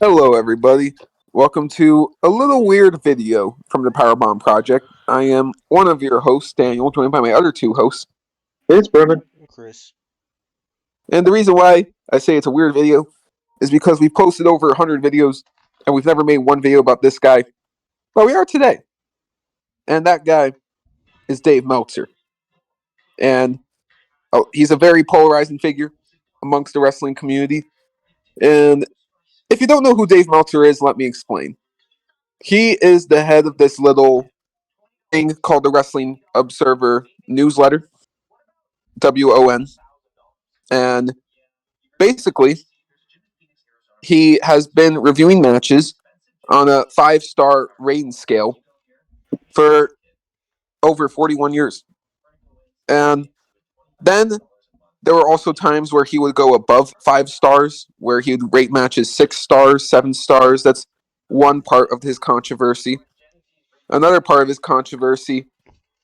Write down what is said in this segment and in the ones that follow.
Hello, everybody. Welcome to a little weird video from the Powerbomb Project. I am one of your hosts, Daniel, joined by my other two hosts. It's Bourbon. Chris. And the reason why I say it's a weird video is because we've posted over 100 videos and we've never made one video about this guy. But we are today. And that guy is Dave Meltzer. And he's a very polarizing figure amongst the wrestling community. And if you don't know who Dave Meltzer is, let me explain. He is the head of this little thing called the Wrestling Observer newsletter, WON. And basically, he has been reviewing matches on a 5-star rating scale for over 41 years. And then there were also times where he would go above 5 stars, where he would rate matches 6 stars, 7 stars. That's one part of his controversy. Another part of his controversy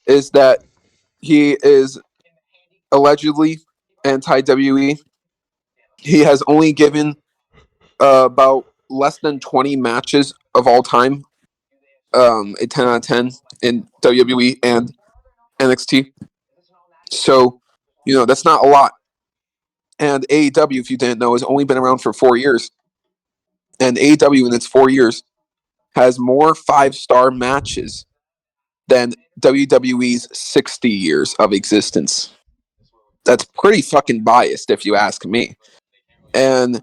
is that he is allegedly anti WE. He has only given about less than 20 matches of all time, a 10 out of 10 in WWE and NXT. So, that's not a lot. And AEW, if you didn't know, has only been around for 4 years. And AEW in its 4 years has more 5-star matches than WWE's 60 years of existence. That's pretty fucking biased, if you ask me. And,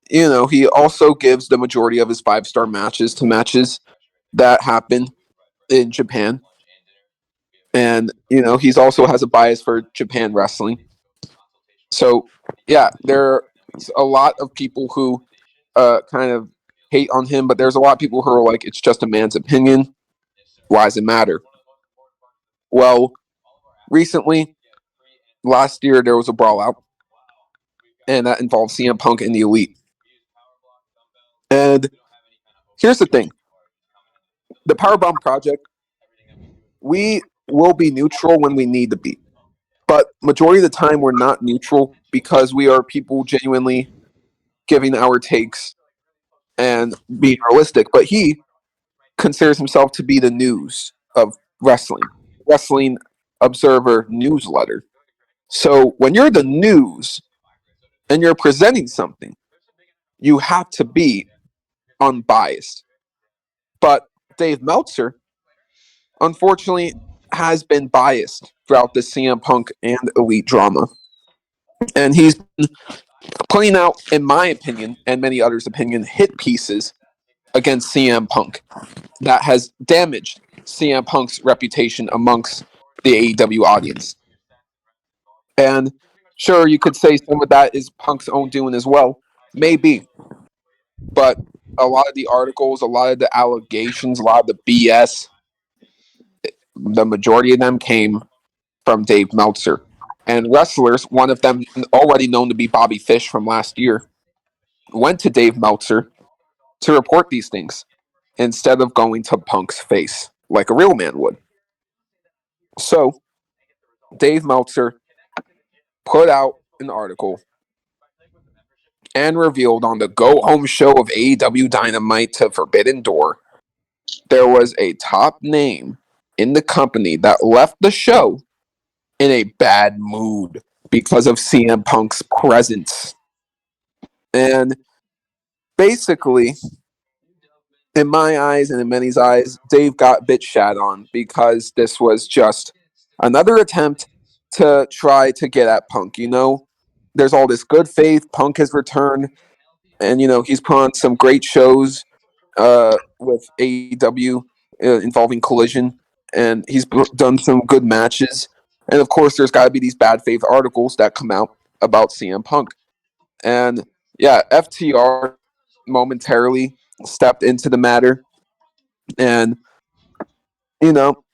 he also gives the majority of his 5-star matches to matches that happen in Japan. And, he's also has a bias for Japan wrestling. So, yeah, there's a lot of people who kind of hate on him, but there's a lot of people who are like, it's just a man's opinion. Why does it matter? Well, recently, last year, there was a brawl out, and that involved CM Punk and the Elite. And here's the thing. The Powerbomb Project, we will be neutral when we need to be. But majority of the time, we're not neutral because we are people genuinely giving our takes and being realistic. But he considers himself to be the news of Wrestling Observer newsletter. So when you're the news and you're presenting something, you have to be unbiased. But Dave Meltzer, unfortunately, has been biased throughout the CM Punk and Elite drama. And he's putting out, in my opinion, and many others' opinion, hit pieces against CM Punk that has damaged CM Punk's reputation amongst the AEW audience. And sure, you could say some of that is Punk's own doing as well. Maybe. But a lot of the articles, a lot of the allegations, a lot of the BS, the majority of them came from Dave Meltzer. And wrestlers, one of them already known to be Bobby Fish from last year, went to Dave Meltzer to report these things instead of going to Punk's face like a real man would. So, Dave Meltzer put out an article and revealed on the go home show of AEW Dynamite to Forbidden Door, there was a top name in the company that left the show in a bad mood because of CM Punk's presence. And basically, in my eyes and in many's eyes, Dave got bit shat on because this was just another attempt to try to get at Punk. There's all this good faith. Punk has returned, and he's put on some great shows with AEW involving Collision, and he's done some good matches. And of course, there's got to be these bad faith articles that come out about CM Punk. And yeah, FTR momentarily stepped into the matter, and you know,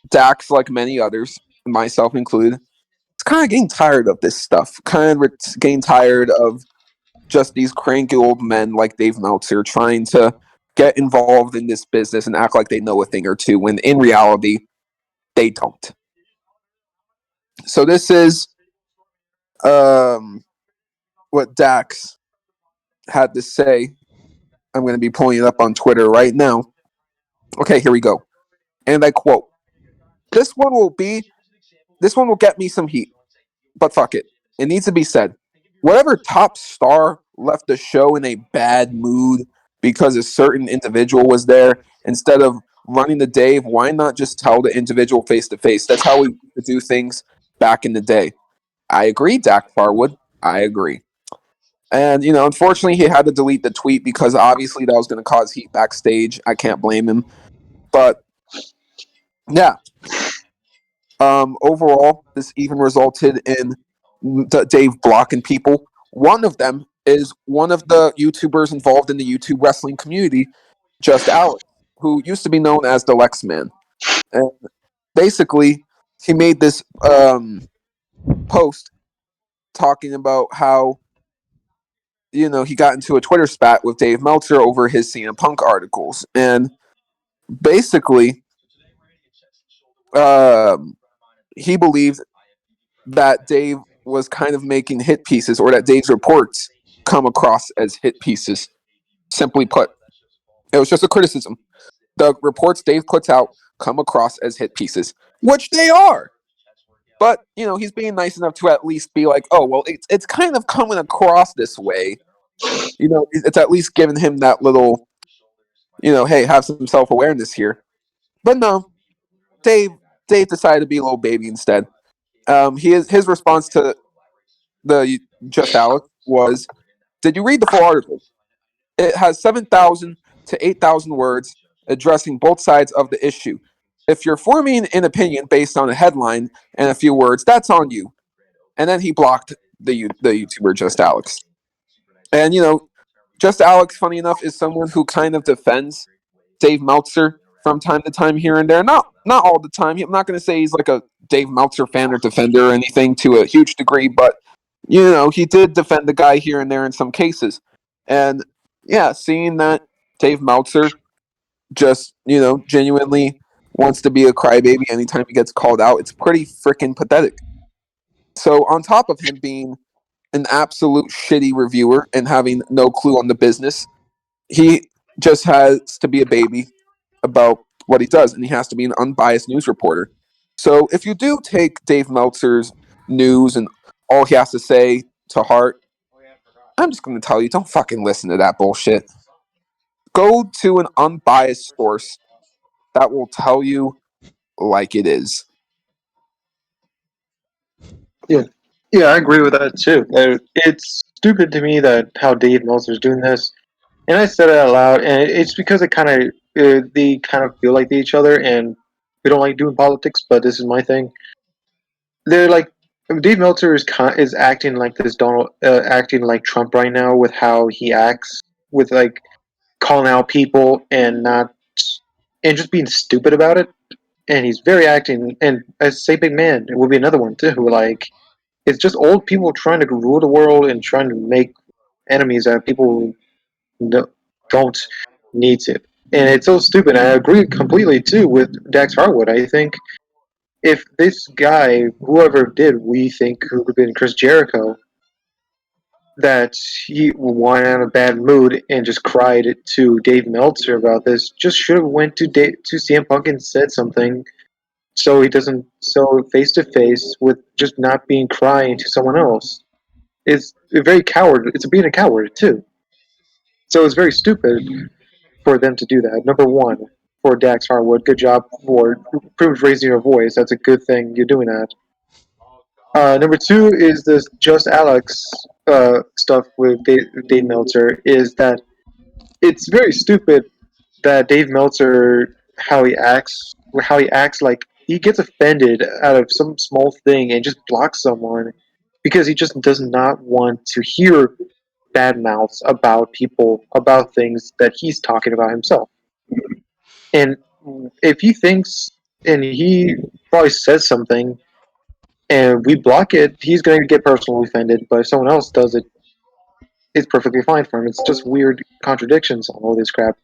Dax, like many others, myself included, is kind of getting tired of this stuff. Kind of getting tired of just these cranky old men like Dave Meltzer trying to get involved in this business and act like they know a thing or two when in reality they don't. So this is um, what Dax had to say I'm going to be pulling it up on Twitter right now. Okay, here we go. And I quote: "This one will be. This one will get me some heat, but fuck it. It needs to be said. Whatever top star left the show in a bad mood because a certain individual was there, instead of running to Dave, why not just tell the individual face to face? That's how we used to do things back in the day." I agree, Dak Farwood. I agree. And, unfortunately, he had to delete the tweet because obviously that was going to cause heat backstage. I can't blame him. But, yeah, overall, this even resulted in Dave blocking people. One of them is one of the YouTubers involved in the YouTube wrestling community, Just Alex, who used to be known as the Lex Man. And basically, he made this post talking about how he got into a Twitter spat with Dave Meltzer over his CM Punk articles, and basically, um, he believed that Dave was kind of making hit pieces, or that Dave's reports come across as hit pieces. Simply put, it was just a criticism. The reports Dave puts out come across as hit pieces, which they are. But he's being nice enough to at least be like, "Oh, well, it's kind of coming across this way." It's at least giving him that little, hey, have some self awareness here. But no, Dave Dave decided to be a little baby instead. His response to the Just Alex was, "Did you read the full article? It has 7,000 to 8,000 words addressing both sides of the issue. If you're forming an opinion based on a headline and a few words, that's on you." And then he blocked the YouTuber Just Alex. And Just Alex, funny enough, is someone who kind of defends Dave Meltzer from time to time here and there. Not all the time. I'm not going to say he's like a Dave Meltzer fan or defender or anything to a huge degree, but he did defend the guy here and there in some cases. And yeah, seeing that Dave Meltzer just genuinely wants to be a crybaby anytime he gets called out, it's pretty freaking pathetic. So on top of him being an absolute shitty reviewer and having no clue on the business, he just has to be a baby about what he does, and he has to be an unbiased news reporter. So if you do take Dave Meltzer's news and all he has to say to heart, I'm just going to tell you, don't fucking listen to that bullshit. Go to an unbiased source that will tell you like it is. Yeah, yeah, I agree with that too. It's stupid to me that how Dave Meltzer's doing this, and I said it out loud, and it's because it kind of they kind of feel like each other, and we don't like doing politics, but this is my thing. They're like Dave Meltzer is acting like this acting like Trump right now with how he acts with like calling out people and not and just being stupid about it. And he's very acting, and as say big man, it will be another one too. Like it's just old people trying to rule the world and trying to make enemies out of people who don't need to. And it's so stupid. I agree completely too with Dax Harwood. I think if this guy, whoever did, we think who could have been Chris Jericho, that he went in a bad mood and just cried to Dave Meltzer about this, just should have went to CM Punk and said something, so he doesn't so face to face with just not being crying to someone else. Is very coward. It's being a coward too. So it's very stupid for them to do that. Number one, for Dax Harwood, good job for raising your voice. That's a good thing you're doing that. Number two is this Just Alex stuff with Dave Meltzer. Is that it's very stupid that Dave Meltzer how he acts like he gets offended out of some small thing and just blocks someone because he just does not want to hear bad mouths about people about things that he's talking about himself. And if he thinks and he probably says something and we block it, he's going to get personally offended. But if someone else does it, it's perfectly fine for him. It's just weird contradictions on all this crap.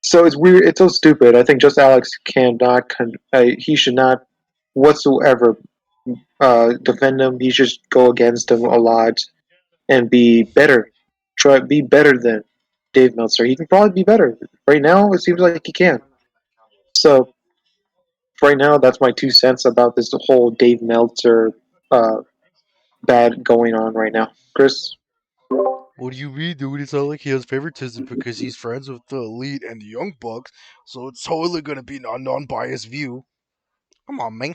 So it's weird. It's so stupid. I think just Alex cannot. He should not whatsoever defend him. He should go against him a lot and be better. Try be better than Dave Meltzer. He can probably be better. Right now, it seems like he can. So right now, that's my 2 cents about this whole Dave Meltzer uh, bad going on right now. Chris, What do you mean, dude? It's not like he has favoritism because he's friends with the elite and the young bucks, so it's totally gonna be a non-biased view. Come on, man.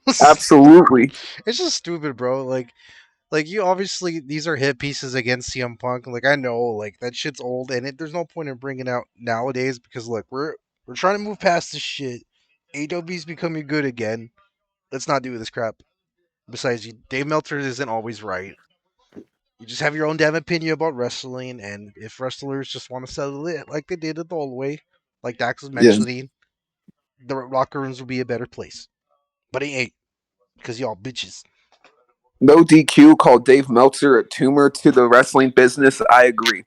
It's Absolutely. just stupid, bro. Like you obviously these are hit pieces against CM Punk. Like I know, like that shit's old, and there's no point in bringing out nowadays because look, we're trying to move past this shit. AW's becoming good again. Let's not do this crap. Besides, Dave Meltzer isn't always right. You just have your own damn opinion about wrestling, and if wrestlers just want to settle it like they did it the old way, like Dax was Yeah. mentioning, the locker rooms will be a better place. But it ain't because y'all bitches. No DQ called Dave Meltzer a tumor to the wrestling business. I agree.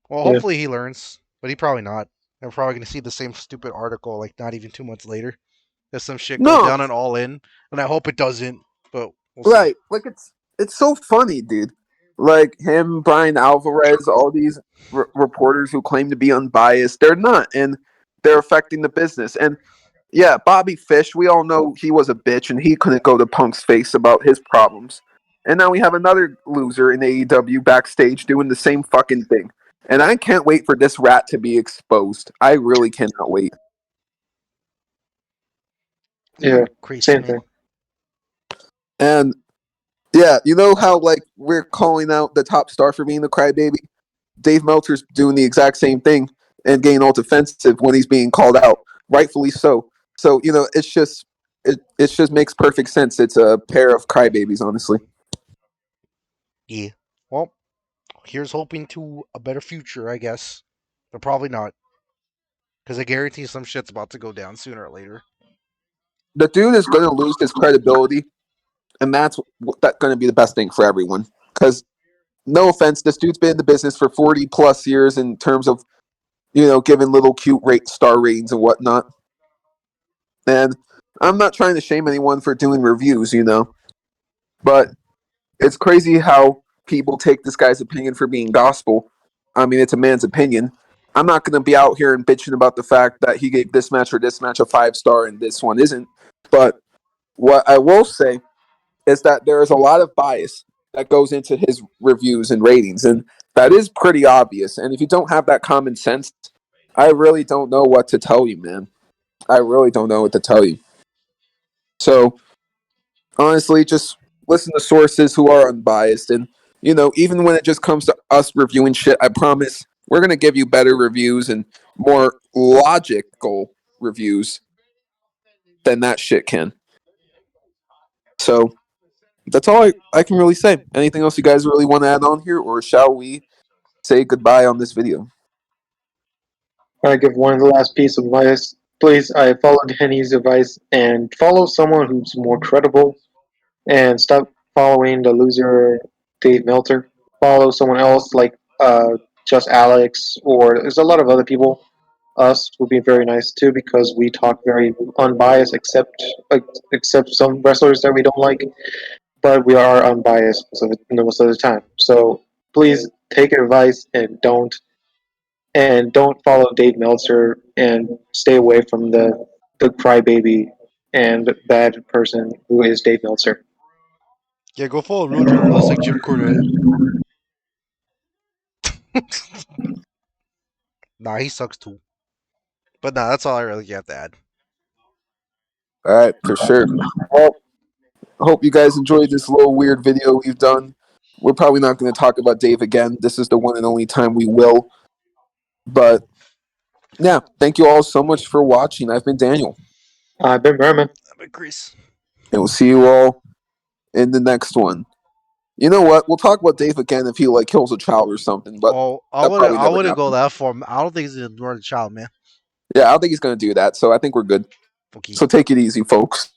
Well, yeah, hopefully he learns, but he probably not. I'm probably gonna see the same stupid article like not even 2 months later. If some shit goes No, down and all in, and I hope it doesn't, but we'll see. right. Like it's so funny, dude. Like him, Brian Alvarez, all these reporters who claim to be unbiased, they're not, and they're affecting the business. And yeah, Bobby Fish, we all know he was a bitch, and he couldn't go to Punk's face about his problems. And now we have another loser in AEW backstage doing the same fucking thing. And I can't wait for this rat to be exposed. I really cannot wait. yeah, Crazy same man. thing. And yeah, you know how like we're calling out the top star for being the crybaby? Dave Meltzer's doing the exact same thing and getting all defensive when he's being called out, rightfully so. So it's just it just makes perfect sense. It's a pair of crybabies, honestly. Yeah. Well, here's hoping to a better future, I guess, but probably not, because I guarantee some shit's about to go down sooner or later. The dude is going to lose his credibility, and that's going to be the best thing for everyone. Because no offense, this dude's been in the business for 40+ years in terms of giving little cute star ratings and whatnot. And I'm not trying to shame anyone for doing reviews, but it's crazy how people take this guy's opinion for being gospel. I mean, it's a man's opinion. I'm not going to be out here and bitching about the fact that he gave this match or this match a 5 star and this one isn't. But what I will say is that there is a lot of bias that goes into his reviews and ratings, and that is pretty obvious. And if you don't have that common sense, I really don't know what to tell you, man. I really don't know what to tell you. So honestly, just listen to sources who are unbiased, and even when it just comes to us reviewing shit, I promise we're gonna give you better reviews and more logical reviews than that shit can. So that's all I can really say. Anything else you guys really want to add on here, or shall we say goodbye on this video? I give one last piece of advice. Please, I followed Henny's advice and follow someone who's more credible and stop following the loser Dave Meltzer. Follow someone else like just Alex, or there's a lot of other people. Us would be very nice too because we talk very unbiased, except some wrestlers that we don't like, but we are unbiased most of the time. So please take advice and don't follow Dave Meltzer and stay away from the crybaby and bad person who is Dave Meltzer. Yeah, go follow real journalists like Jim Cornette. Nah, he sucks too. But nah, that's all I really have to add. All right, for sure. Well, hope you guys enjoyed this little weird video we've done. We're probably not going to talk about Dave again. This is the one and only time we will. But yeah, thank you all so much for watching. I've been Daniel, I've been Merman. I've been Chris. and we'll see you all in the next one. You know what? We'll talk about Dave again if he kills a child or something, but Oh, that probably I never wouldn't go happened. that far. I don't think he's gonna ignore the child, man. Yeah, I don't think he's going to do that, so I think we're good. Okay. So take it easy, folks.